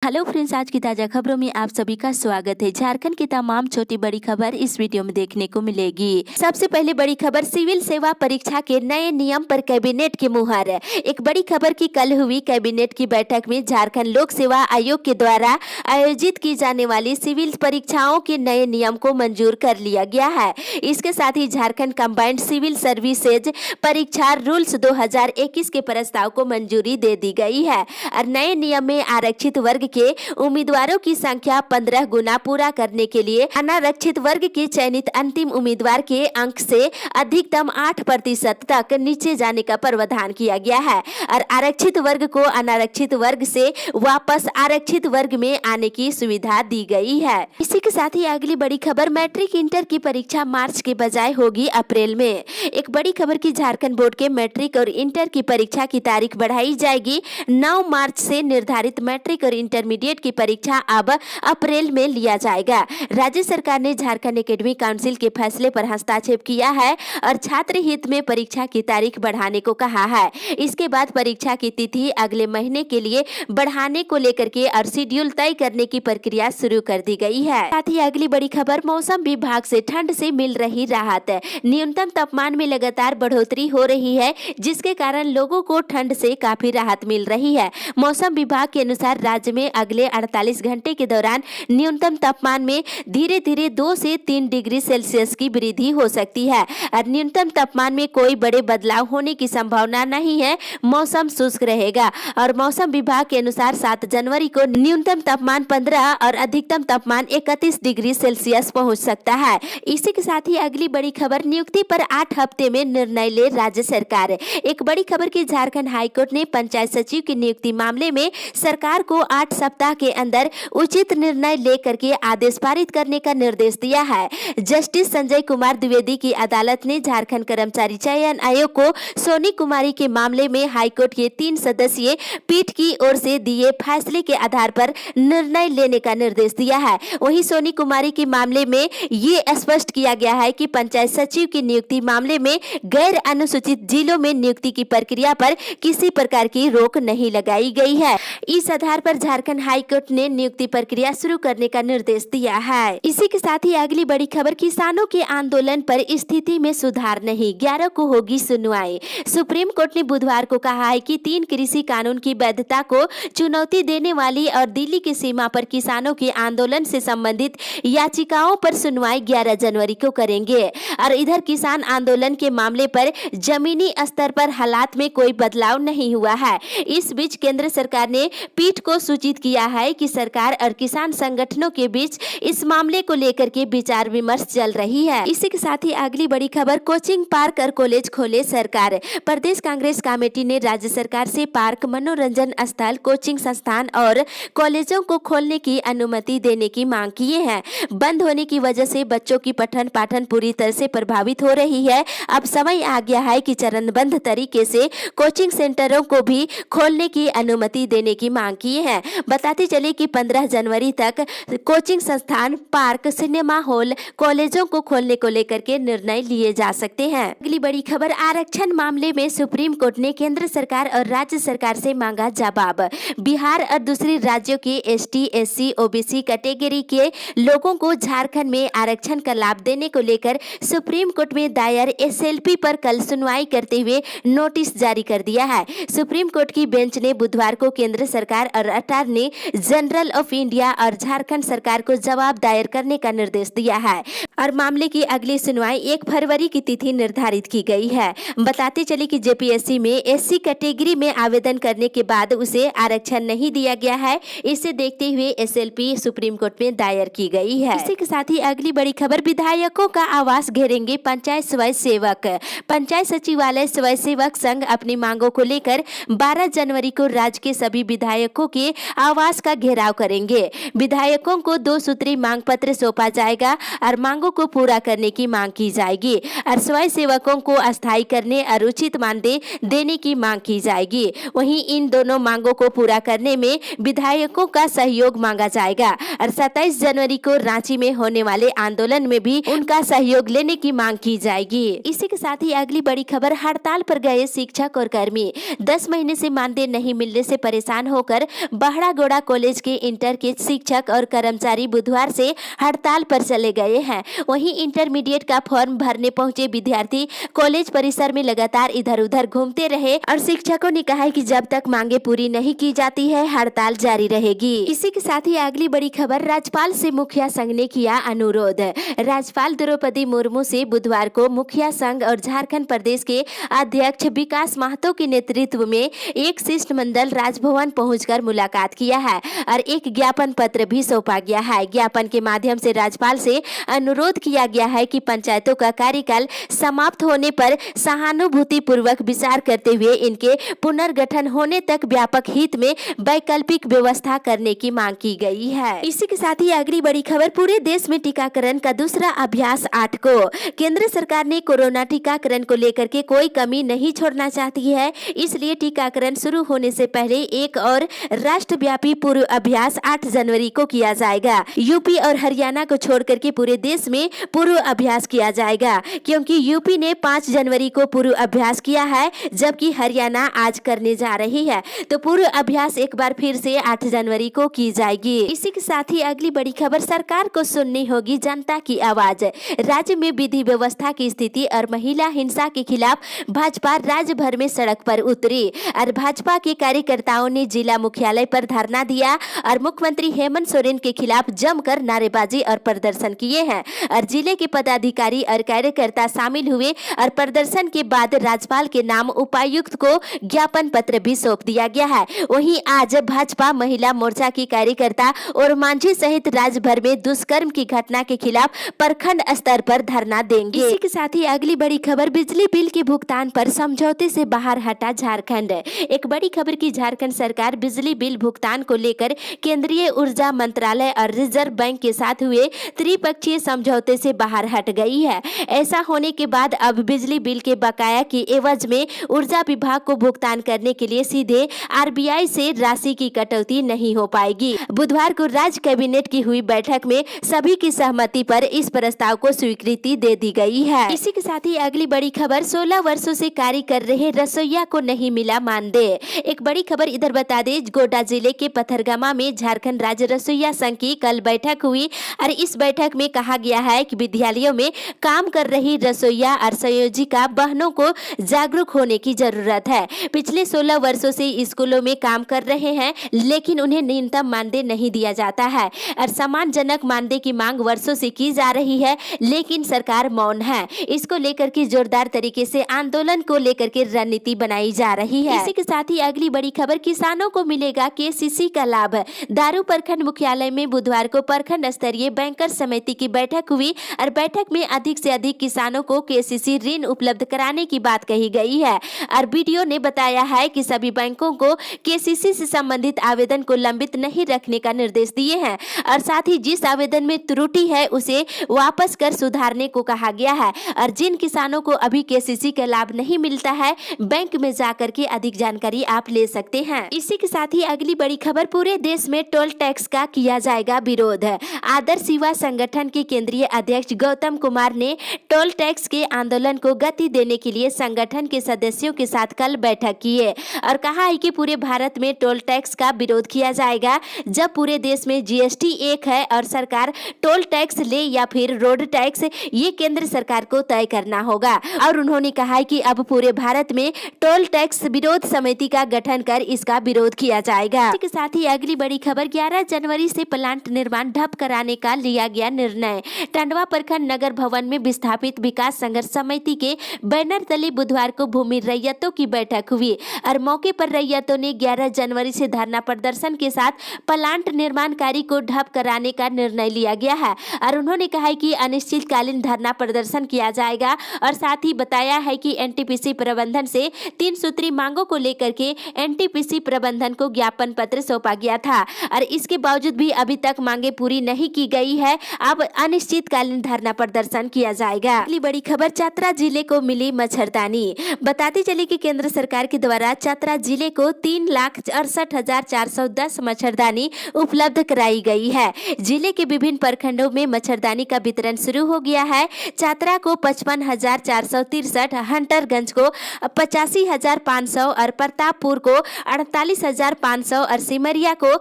Hello friends, आज की ताज़ा खबरों में आप सभी का स्वागत है। झारखंड की तमाम छोटी बड़ी खबर इस वीडियो में देखने को मिलेगी। सबसे पहले बड़ी खबर, सिविल सेवा परीक्षा के नए नियम पर कैबिनेट की मुहर। एक बड़ी खबर की कल हुई कैबिनेट की बैठक में झारखंड लोक सेवा आयोग के द्वारा आयोजित की जाने वाली सिविल परीक्षाओं के नए नियम को मंजूर कर लिया गया है। इसके साथ ही झारखंड कंबाइंड सिविल सर्विसेज परीक्षा रूल्स 2021 के प्रस्ताव को मंजूरी दे दी गई है और नए नियम में आरक्षित वर्ग के उम्मीदवारों की संख्या 15 गुना पूरा करने के लिए अनारक्षित वर्ग के चयनित अंतिम उम्मीदवार के अंक से अधिकतम 8% तक नीचे जाने का प्रावधान किया गया है और आरक्षित वर्ग को अनारक्षित वर्ग से वापस आरक्षित वर्ग में आने की सुविधा दी गई है। इसी के साथ ही अगली बड़ी खबर, मैट्रिक इंटर की परीक्षा मार्च के बजाय होगी अप्रैल में। एक बड़ी खबर की झारखंड बोर्ड के मैट्रिक और इंटर की परीक्षा की तारीख बढ़ाई जाएगी। 9 मार्च से निर्धारित मैट्रिक और इंटरमीडिएट की परीक्षा अब अप्रैल में लिया जाएगा। राज्य सरकार ने झारखंड एकेडमिक काउंसिल के फैसले पर हस्ताक्षेप किया है और छात्र हित में परीक्षा की तारीख बढ़ाने को कहा है। इसके बाद परीक्षा की तिथि अगले महीने के लिए बढ़ाने को लेकर के और शेड्यूल तय करने की प्रक्रिया शुरू कर दी गई है। साथ ही अगली बड़ी खबर, मौसम विभाग से ठंड से मिल रही राहत। न्यूनतम तापमान में लगातार बढ़ोतरी हो रही है, जिसके कारण लोगों को ठंड से काफी राहत मिल रही है। मौसम विभाग के अनुसार राज्य में अगले 48 घंटे के दौरान न्यूनतम तापमान में धीरे धीरे 2 से 3 डिग्री सेल्सियस की वृद्धि हो सकती है और न्यूनतम तापमान में कोई बड़े बदलाव होने की संभावना नहीं है। मौसम शुष्क रहेगा और मौसम विभाग के अनुसार 7 जनवरी को न्यूनतम तापमान 15 और अधिकतम तापमान 31 डिग्री सेल्सियस पहुंच सकता है। इसी के साथ ही अगली बड़ी खबर, नियुक्ति पर 8 हफ्ते में निर्णय ले राज्य सरकार। एक बड़ी खबर की झारखंड हाईकोर्ट ने पंचायत सचिव की नियुक्ति मामले में सरकार को 8 सप्ताह के अंदर उचित निर्णय लेकर के आदेश पारित करने का निर्देश दिया है। जस्टिस संजय कुमार द्विवेदी की अदालत ने झारखंड कर्मचारी चयन आयोग को सोनी कुमारी के मामले में हाईकोर्ट के 3 सदस्यीय पीठ की ओर से दिए फैसले के आधार पर निर्णय लेने का निर्देश दिया है। वहीं सोनी कुमारी के मामले में ये स्पष्ट किया गया है कि पंचायत सचिव की नियुक्ति मामले में गैर अनुसूचित जिलों में नियुक्ति की प्रक्रिया पर किसी प्रकार की रोक नहीं लगाई गई है। इस आधार पर झारखंड हाईकोर्ट ने नियुक्ति प्रक्रिया शुरू करने का निर्देश दिया है। इसी के साथ ही अगली बड़ी खबर, किसानों के आंदोलन पर स्थिति में सुधार नहीं, 11 को होगी सुनवाई। सुप्रीम कोर्ट ने बुधवार को कहा है कि 3 कृषि कानून की वैधता को चुनौती देने वाली और दिल्ली की सीमा पर किसानों के आंदोलन से संबंधित याचिकाओं पर सुनवाई 11 जनवरी को करेंगे और इधर किसान आंदोलन के मामले पर जमीनी स्तर पर हालात में कोई बदलाव नहीं हुआ है। इस बीच केंद्र सरकार ने पीठ को सूचित किया है कि सरकार और किसान संगठनों के बीच इस मामले को लेकर के विचार विमर्श चल रही है। इसी के साथ ही अगली बड़ी खबर, कोचिंग पार्क और कॉलेज खोले सरकार। प्रदेश कांग्रेस कमेटी ने राज्य सरकार से पार्क, मनोरंजन स्थल, कोचिंग संस्थान और कॉलेजों को खोलने की अनुमति देने की मांग की है। बंद होने की वजह से बच्चों की पठन पाठन पूरी तरह से प्रभावित हो रही है। अब समय आ गया है कि चरणबद्ध तरीके से कोचिंग सेंटरों को भी खोलने की अनुमति देने की मांग की है। बताते चले कि 15 जनवरी तक कोचिंग संस्थान, पार्क, सिनेमा हॉल, कॉलेजों को खोलने को लेकर के निर्णय लिए जा सकते हैं। अगली बड़ी खबर, आरक्षण मामले में सुप्रीम कोर्ट ने केंद्र सरकार और राज्य सरकार से मांगा जवाब। बिहार और दूसरे राज्यों के एसटी, एससी, ओबीसी कैटेगरी के लोगों को झारखंड में आरक्षण का लाभ देने को लेकर सुप्रीम कोर्ट में दायर एसएलपी पर कल सुनवाई करते हुए नोटिस जारी कर दिया है। सुप्रीम कोर्ट की बेंच ने बुधवार को केंद्र सरकार और अटॉर्नी जनरल ऑफ इंडिया और झारखंड सरकार को जवाब दायर करने का निर्देश दिया है और मामले की अगली सुनवाई 1 फरवरी की तिथि निर्धारित की गई है। बताते चले कि जेपीएससी में एससी कैटेगरी में आवेदन करने के बाद उसे आरक्षण नहीं दिया गया है। इसे देखते हुए एसएलपी सुप्रीम कोर्ट में दायर की गई है। इसी के साथ ही अगली बड़ी खबर, विधायकों का आवास घेरेंगे पंचायत स्वयं सेवक। पंचायत सचिवालय स्वयं सेवक संघ अपनी मांगों को लेकर 12 जनवरी को राज्य के सभी विधायकों के आवास का घेराव करेंगे। विधायकों को 2 सूत्री मांग पत्र सौंपा जाएगा और मांगों को पूरा करने की मांग की जाएगी और स्वयं सेवकों को अस्थायी करने और उचित मानदेय देने की मांग की जाएगी। वहीं इन दोनों मांगों को पूरा करने में विधायकों का सहयोग मांगा जाएगा और 27 जनवरी को रांची में होने वाले आंदोलन में भी उनका सहयोग लेने की मांग की जाएगी। इसी के साथ ही अगली बड़ी खबर, हड़ताल पर गए शिक्षक और कर्मी। 10 महीने से मानदेय नहीं मिलने से परेशान होकर बहड़ा कारागोड़ा कॉलेज के इंटर के शिक्षक और कर्मचारी बुधवार से हड़ताल पर चले गए हैं। वहीं इंटरमीडिएट का फॉर्म भरने पहुंचे विद्यार्थी कॉलेज परिसर में लगातार इधर उधर घूमते रहे और शिक्षकों ने कहा है कि जब तक मांगे पूरी नहीं की जाती है हड़ताल जारी रहेगी। इसी के साथ ही अगली बड़ी खबर, राज्यपाल से मुखिया संघ ने किया अनुरोध। राज्यपाल द्रौपदी मुर्मू से बुधवार को मुखिया संघ और झारखंड प्रदेश के अध्यक्ष विकास महतो के नेतृत्व में एक शिष्टमंडल राजभवन पहुंचकर मुलाकात किया है और एक ज्ञापन पत्र भी सौंपा गया है। ज्ञापन के माध्यम से राज्यपाल से अनुरोध किया गया है कि पंचायतों का कार्यकाल समाप्त होने पर सहानुभूति पूर्वक विचार करते हुए इनके पुनर्गठन होने तक व्यापक हित में वैकल्पिक व्यवस्था करने की मांग की गई है। इसी के साथ ही अगली बड़ी खबर, पूरे देश में टीकाकरण का दूसरा अभ्यास 8 को। केंद्र सरकार ने कोरोना टीकाकरण को लेकर के कोई कमी नहीं छोड़ना चाहती है, इसलिए टीकाकरण शुरू होने से पहले एक और राष्ट्रव्यापी पूर्व अभ्यास 8 जनवरी को किया जाएगा। यूपी और हरियाणा को छोड़ करके पूरे देश में पूर्व अभ्यास किया जाएगा, क्योंकि यूपी ने 5 जनवरी को पूर्व अभ्यास किया है जबकि हरियाणा आज करने जा रही है। तो पूर्व अभ्यास एक बार फिर से 8 जनवरी को की जाएगी। इसी के साथ ही अगली बड़ी खबर, सरकार को सुननी होगी जनता की आवाज। राज्य में विधि व्यवस्था की स्थिति और महिला हिंसा के खिलाफ भाजपा राज्य भर में सड़क पर उतरी और भाजपा के कार्यकर्ताओं ने जिला मुख्यालय पर धरना दिया और मुख्यमंत्री हेमंत सोरेन के खिलाफ जमकर नारेबाजी और प्रदर्शन किए हैं और जिले के पदाधिकारी और कार्यकर्ता शामिल हुए और प्रदर्शन के बाद राज्यपाल के नाम उपायुक्त को ज्ञापन पत्र भी सौंप दिया गया है। वहीं आज भाजपा महिला मोर्चा की कार्यकर्ता और मांझी सहित राज्य भर में दुष्कर्म की घटना के खिलाफ प्रखंड स्तर पर धरना देंगे। इसी के साथ ही अगली बड़ी खबर, बिजली बिल के भुगतान पर समझौते से बाहर हटा झारखंड। एक बड़ी खबर की झारखंड सरकार बिजली बिल भुगतान को लेकर केंद्रीय ऊर्जा मंत्रालय और रिजर्व बैंक के साथ हुए त्रिपक्षीय समझौते से बाहर हट गई है। ऐसा होने के बाद अब बिजली बिल के बकाया की एवज में ऊर्जा विभाग को भुगतान करने के लिए सीधे आरबीआई से राशि की कटौती नहीं हो पाएगी। बुधवार को राज्य कैबिनेट की हुई बैठक में सभी की सहमति पर इस प्रस्ताव को स्वीकृति दे दी गई है। इसी के साथ ही अगली बड़ी खबर, 16 वर्षों से कार्य कर रहे रसोइया को नहीं मिला मानदेय। एक बड़ी खबर इधर बता दें, गोड्डा जिले के पथरगामा में झारखंड राज्य रसोइया संघ की कल बैठक हुई और इस बैठक में कहा गया है कि विद्यालयों में काम कर रही रसोइया और संयोजिका बहनों को जागरूक होने की जरूरत है। पिछले 16 वर्षों से स्कूलों में काम कर रहे हैं लेकिन उन्हें न्यूनतम मानदेय नहीं दिया जाता है और सम्मानजनक मानदेय की मांग वर्षों से की जा रही है लेकिन सरकार मौन है। इसको लेकर के जोरदार तरीके से आंदोलन को लेकर के रणनीति बनाई जा रही है। इसी के साथ ही अगली बड़ी खबर, किसानों को मिलेगा केसीसी का लाभ। दारू प्रखंड मुख्यालय में बुधवार को प्रखंड स्तरीय बैंकर समिति की बैठक हुई और बैठक में अधिक से अधिक किसानों को केसीसी ऋण उपलब्ध कराने की बात कही गई है और बीडीओ ने बताया है कि सभी बैंकों को केसीसी से संबंधित आवेदन को लंबित नहीं रखने का निर्देश दिए हैं और साथ ही जिस आवेदन में त्रुटि है उसे वापस कर सुधारने को कहा गया है और जिन किसानों को अभी केसीसी का लाभ नहीं मिलता है बैंक में जाकर के अधिक जानकारी आप ले सकते हैं। इसी के साथ ही अगली बड़ी खबर, पूरे देश में टोल टैक्स का किया जाएगा विरोध। आदर्श युवा संगठन के केंद्रीय अध्यक्ष गौतम कुमार ने टोल टैक्स के आंदोलन को गति देने के लिए संगठन के सदस्यों के साथ कल बैठक की है और कहा है कि पूरे भारत में टोल टैक्स का विरोध किया जाएगा जब पूरे देश में जीएसटी एक है और सरकार टोल टैक्स ले या फिर रोड टैक्स, ये केंद्र सरकार को तय करना होगा। और उन्होंने कहा है कि अब पूरे भारत में टोल टैक्स विरोध समिति का गठन कर इसका विरोध किया जाएगा। इसके साथ ही अगली बड़ी खबर, 11 जनवरी से प्लांट निर्माण ठप कराने का लिया गया निर्णय। टंडवा प्रखंड नगर भवन में विस्थापित विकास संघर्ष समिति के बैनर तले बुधवार को भूमि रैयतों की बैठक हुई और मौके पर रैयतों ने 11 जनवरी से धरना प्रदर्शन के साथ प्लांट निर्माण कार्य को ठप कराने का निर्णय लिया गया है और उन्होंने कहा है कि अनिश्चितकालीन धरना प्रदर्शन किया जाएगा और साथ ही बताया है कि एनटीपीसी प्रबंधन से 3 सूत्री मांगों को लेकर के एनटीपीसी प्रबंधन को ज्ञापन पत्र सौंपा गया था और इसके बावजूद भी अभी तक मांगे पूरी नहीं की गई है। अब अनिश्चितकालीन धरना प्रदर्शन किया जाएगा। अगली बड़ी खबर, चतरा जिले को मिली मच्छरदानी। बताते चले कि केंद्र सरकार के द्वारा चतरा जिले को 3,68,410 मच्छरदानी उपलब्ध कराई गई है। जिले के विभिन्न प्रखंडों में मच्छरदानी का वितरण शुरू हो गया है। चतरा को 55,463, हंटरगंज को 85,500 और प्रतापपुर को 48,500 और और सिमरिया को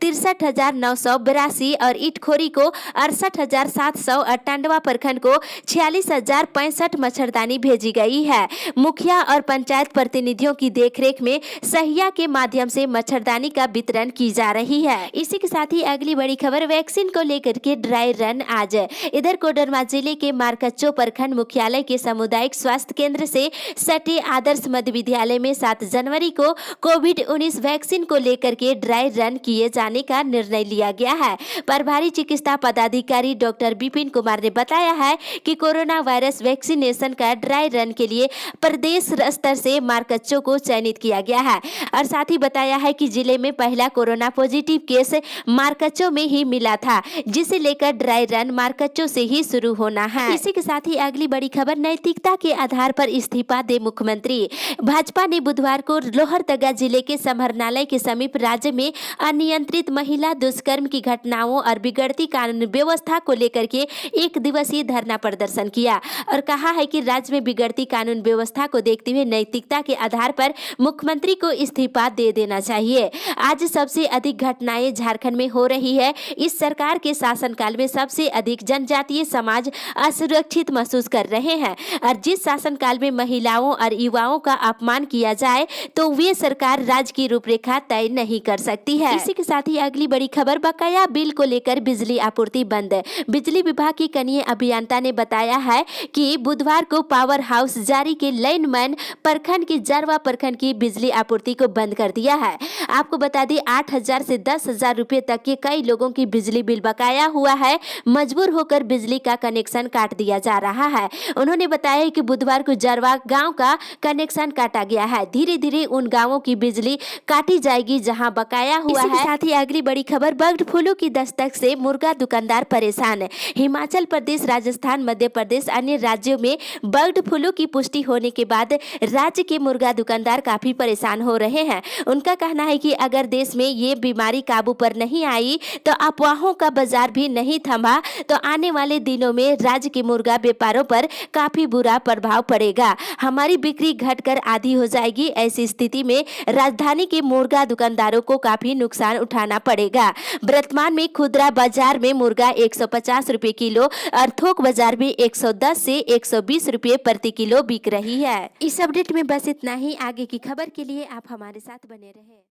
63,982 और इटखोरी को 68,700 और टंडवा प्रखंड को 46,065 मच्छरदानी भेजी गई है। मुखिया और पंचायत प्रतिनिधियों की देखरेख में सहिया के माध्यम से मच्छरदानी का वितरण की जा रही है। इसी के साथ ही अगली बड़ी खबर वैक्सीन को लेकर के ड्राई रन आज। इधर कोडरमा जिले के मारकच्चो प्रखंड मुख्यालय के सामुदायिक स्वास्थ्य केंद्र से सटे आदर्श मध्य विद्यालय में 7 जनवरी को कोविड-19 वैक्सीन को लेकर के ड्राई रन किए जाने का निर्णय लिया गया है। प्रभारी चिकित्सा पदाधिकारी डॉक्टर विपिन कुमार ने बताया है कि कोरोना वायरस वैक्सीनेशन का ड्राई रन के लिए प्रदेश स्तर से मारकच्चो को चयनित किया गया है और साथ ही बताया है कि जिले में पहला कोरोना पॉजिटिव केस मारकच्चो में ही मिला था, जिसे लेकर ड्राई रन मारकच्चो से ही शुरू होना है। इसी के साथ ही अगली बड़ी खबर नैतिकता के आधार पर इस्तीफा दे मुख्यमंत्री। भाजपा ने बुधवार को लोहरदगा जिले के समरनालय के समीप राज्य में अनियंत्रित महिला दुष्कर्म की घटनाओं और बिगड़ती कानून व्यवस्था को लेकर के 1 दिवसीय धरना प्रदर्शन किया और कहा है कि राज्य में बिगड़ती कानून व्यवस्था को देखते हुए नैतिकता के आधार पर मुख्यमंत्री को इस्तीफा दे देना चाहिए। आज सबसे अधिक घटनाएं झारखंड में हो रही है। इस सरकार के शासनकाल में सबसे अधिक जनजातीय समाज असुरक्षित महसूस कर रहे हैं और जिस शासनकाल में महिलाओं और युवाओं का अपमान किया जाए तो वे सरकार राज्य की रूपरेखा तय नहीं कर सकती है। इसी के साथ ही अगली बड़ी खबर बकाया बिल को लेकर बिजली आपूर्ति बंद। बिजली विभाग की कनीय अभियंता ने बताया है कि बुधवार को पावर हाउस जारी के लाइनमैन प्रखंड की जरवा प्रखंड की बिजली आपूर्ति को बंद कर दिया है। आपको बता दें 8,000 से 10,000 रुपए तक के कई लोगों की बिजली बिल बकाया हुआ है। मजबूर होकर बिजली का कनेक्शन काट दिया जा रहा है। उन्होंने बताया कि बुधवार को जरवा गांव का कनेक्शन काटा गया है। धीरे धीरे उन गांवों की बिजली काटी जाएगी जहां बकाया हुआ है। साथ ही अगली बड़ी खबर बर्ड फ्लू की दस्तक से मुर्गा दुकानदार परेशान। हिमाचल प्रदेश, राजस्थान, मध्य प्रदेश अन्य राज्यों में बर्ड फ्लू की पुष्टि होने के बाद राज्य के मुर्गा दुकानदार काफी परेशान हो रहे हैं। उनका कहना है कि अगर देश में ये बीमारी काबू पर नहीं आई तो अफवाहों का बाजार भी नहीं थमा तो आने वाले दिनों में राज्य के मुर्गा व्यापारों पर काफी बुरा प्रभाव पड़ेगा। हमारी बिक्री घटकर आधी हो जाएगी। ऐसी स्थिति में राजधानी के मुर्गा दुकानदारों को काफी नुकसान उठाना पड़ेगा। वर्तमान में खुदरा बाजार में मुर्गा 150 रुपए किलो और थोक बाजार में 110 से 120 रुपए प्रति किलो बिक रही है। इस अपडेट में बस इतना ही। आगे की खबर के लिए आप हमारे साथ बने रहें।